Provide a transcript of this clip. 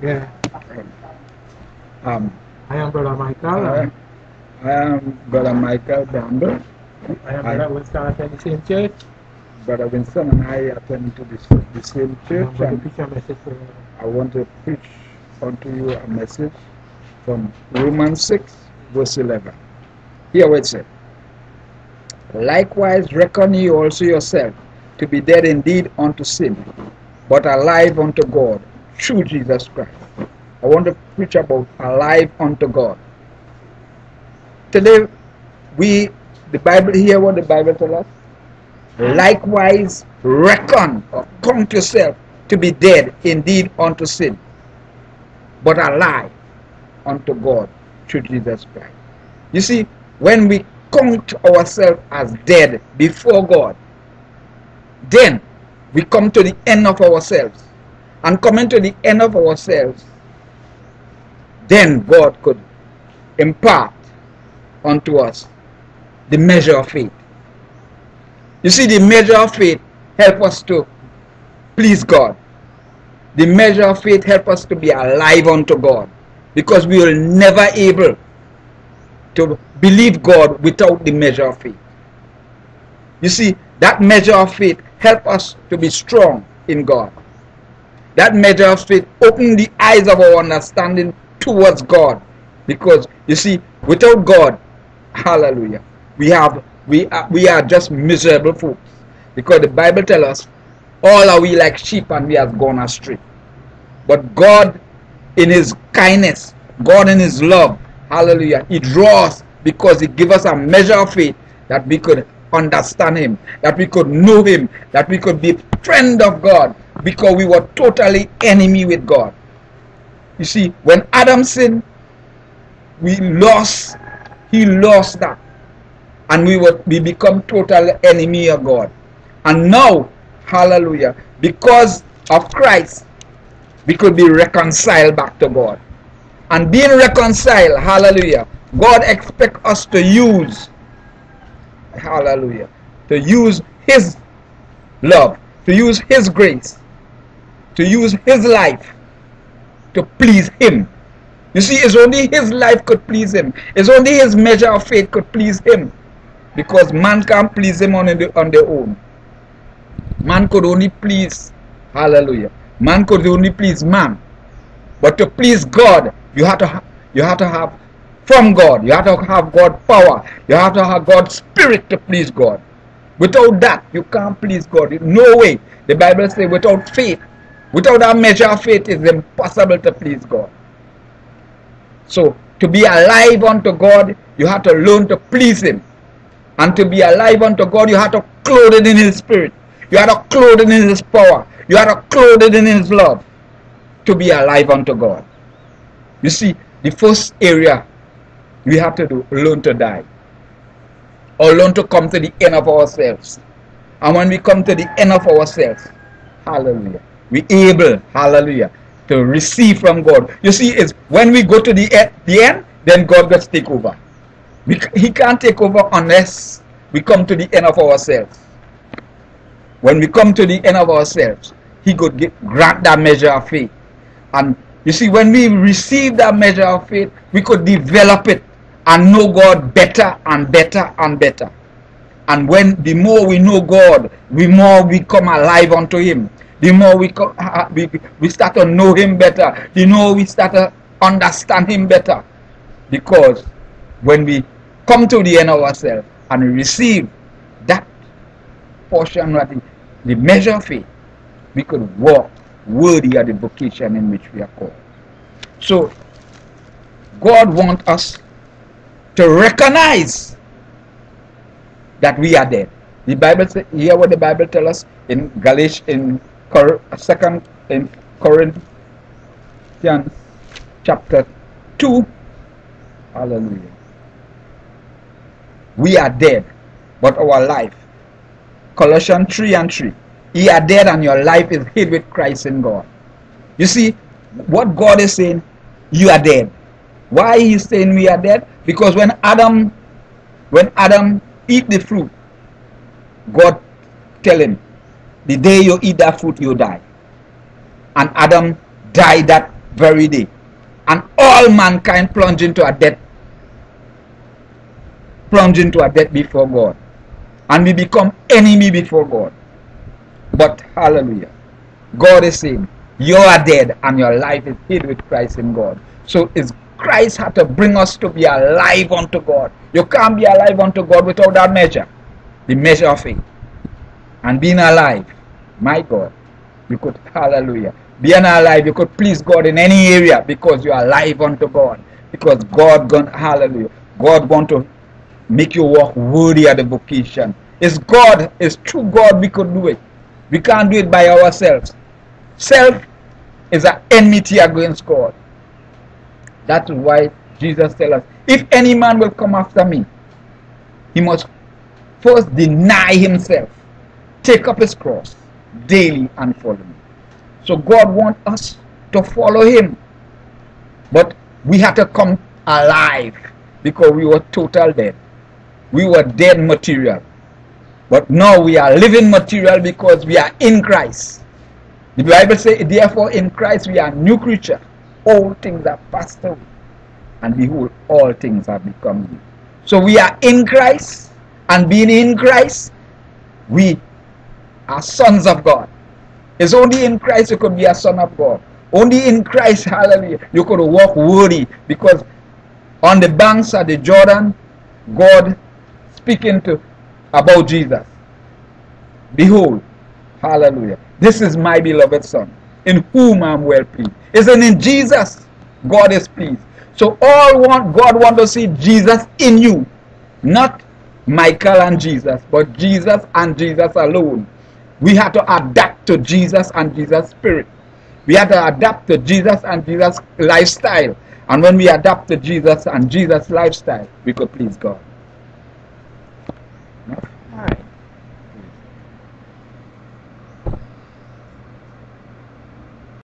Yeah. Um, I am Brother Michael. I am Brother Michael Bramble. I am Brother Winston attend the same church. Brother Winston and I attend to the same church, and Preach a message for I want to preach unto you a message from Romans 6, verse 11. Here it says, likewise reckon ye also yourself to be dead indeed unto sin, but alive unto God through Jesus Christ. I want to preach about alive unto God. Today, the Bible, hear what the Bible tells us. Likewise reckon or count yourself to be dead indeed unto sin, but alive unto God through Jesus Christ. You see, when we count ourselves as dead before God, then we come to the end of ourselves. And coming to the end of ourselves, then God could impart unto us the measure of faith. You see, the measure of faith help us to please God. The measure of faith help us to be alive unto God, because we will never able to believe God without the measure of faith. You see, that measure of faith help us to be strong in God. That measure of faith open the eyes of our understanding towards God, because you see, without God, hallelujah, we are just miserable folks, because the Bible tells us all are we like sheep and we have gone astray. But God in his kindness, God in his love, hallelujah, he draws, because he gives us a measure of faith that we could understand him, that we could know him, that we could be a friend of God, because we were totally enemy with God. You see, when Adam sinned, he lost that, and we become total enemy of God. And now, hallelujah, because of Christ, we could be reconciled back to God. And being reconciled, hallelujah, God expects us to use, hallelujah, to use his love, to use his grace, to use his life to please him. You see, it's only his life could please him. It's only his measure of faith could please him, because man can't please him on their own. Man could only please, hallelujah, man could only please man. But to please God, you have to have from God. You have to have God's power. You have to have God's spirit to please God. Without that, you can't please God. No way. The Bible says without faith, without that measure of faith, it's impossible to please God. So, to be alive unto God, you have to learn to please him. And to be alive unto God, you have to clothe it in his spirit. You have to clothe it in his power. You have to clothe it in his love to be alive unto God. You see, the first area we have to do, learn to die. Or learn to come to the end of ourselves. And when we come to the end of ourselves, hallelujah, we able, hallelujah, to receive from God. You see, it's when we go to the end, then God gets take over. He can't take over unless we come to the end of ourselves. When we come to the end of ourselves, he could grant that measure of faith. And you see, when we receive that measure of faith, we could develop it and know God better and better and better. And when the more we know God, the more we come alive unto him. The more we start to know him better. The more we start to understand him better. Because when we come to the end of ourselves and receive that portion of the measure of faith, we could walk worthy of the vocation in which we are called. So, God wants us to recognize that we are dead. The Bible says, hear what the Bible tells us in Galatians, in 2 Corinthians chapter 2. Hallelujah. We are dead, but our life. Colossians 3:3. You are dead and your life is hid with Christ in God. You see, what God is saying, you are dead. Why he is saying we are dead? Because when Adam eat the fruit, God tell him, The day you eat that fruit, you die. And Adam died that very day. And all mankind plunged into a death before God. And we become enemy before God. But hallelujah, God is saying, you are dead and your life is hid with Christ in God. So is Christ had to bring us to be alive unto God. You can't be alive unto God without that measure. The measure of faith. And being alive, my God, you could, hallelujah, being alive, you could please God in any area because you are alive unto God. Because God, hallelujah, God want to make you walk worthy of the vocation. It's God, it's through God we could do it. We can't do it by ourselves. Self is an enmity against God. That is why Jesus tells us, if any man will come after me, he must first deny himself, take up his cross daily and follow me. So God wants us to follow him. But we had to come alive because we were total dead. We were dead material. But now we are living material because we are in Christ. The Bible says, therefore in Christ we are new creature. All things are passed away. And behold, all things have become new. So we are in Christ. And being in Christ, we are sons of God. It's only in Christ you could be a son of God. Only in Christ, hallelujah, you could walk worthy. Because on the banks of the Jordan, God speaking about Jesus. Behold, hallelujah, this is my beloved son, in whom I am well pleased. Isn't in Jesus God is pleased? So God wants to see Jesus in you. Not Michael and Jesus, but Jesus and Jesus alone. We have to adapt to Jesus and Jesus' spirit. We have to adapt to Jesus and Jesus' lifestyle. And when we adapt to Jesus and Jesus' lifestyle, we could please God.